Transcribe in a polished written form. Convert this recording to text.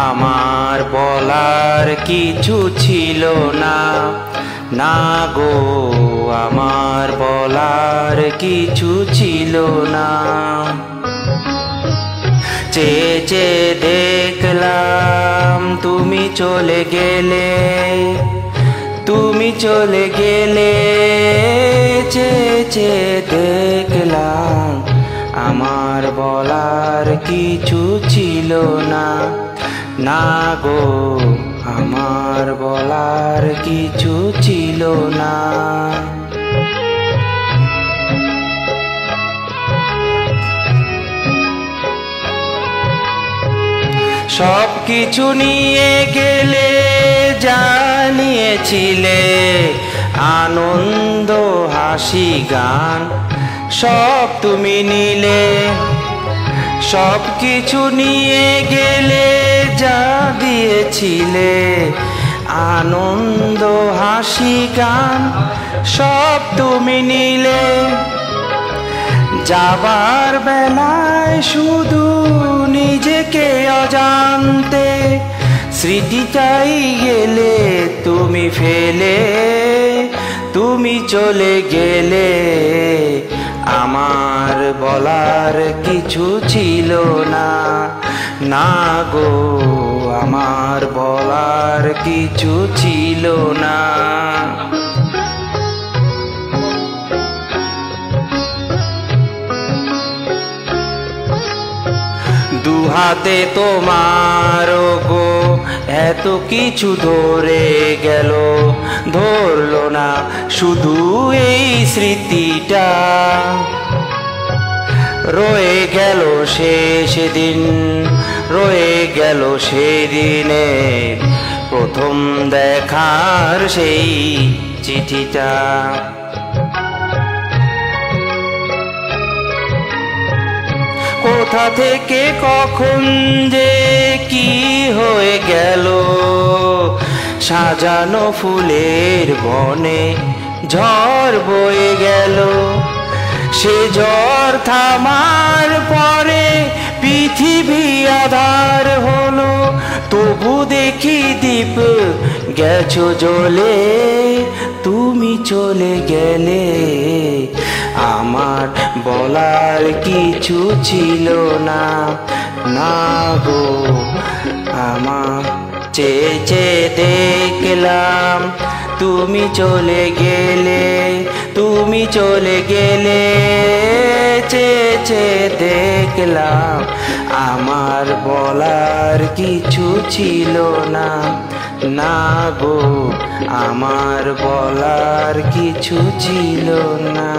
আমার বলার কিছু ছিল না, না গো আমার বলার কিছু ছিল না। চেয়ে চেয়ে দেখলাম তুমি চলে গেলে, তুমি চলে গেলে। চেয়ে চেয়ে দেখলাম আমার বলার কিছু ছিল না, না গো আমার বলার কিছু ছিল না। সব কিছু নিয়ে গেলে, জানিয়েছিলে আনন্দ হাসি গান সব তুমি নিলে। সব কিছু নিয়ে গেলে, যা দিয়েছিলে আনন্দ হাসি গান সব তুমি নিলে। যাবার বেলায় শুধু নিজেকে অজান্তে স্মৃতিটাই গেলে তুমি ফেলে, তুমি চলে গেলে। আমার বলার কিছু ছিল না, না গো আমার বলার কিছু ছিল না। দুহাতে তোমার গো এত কিছু ধরে গেল, ধরলো না শুধু এই স্মৃতিটা। রয়ে গেল শেষ দিন, রয়ে গেল সেদিনে প্রথম দেখার সেই চিঠিটা। কোথা থেকে কখন যে কি হয়ে গেল, সাজানো ফুলের বনে ঝড় বয়ে গেল। সে ঝড় থামার পরে পৃথিবী আধার হলো, তবু দেখি দীপ গেছো জ্বলে, তুমি চলে গেলে। আমার বলার কিছু ছিল না, না গো আমার চেয়ে চেয়ে দেখলাম তুমি চলে গেলে, তুমি চলে গেলে। চেয়ে চেয়ে দেখলাম আমার বলার কিছু ছিল না, না গো আমার বলার কিছু ছিল না।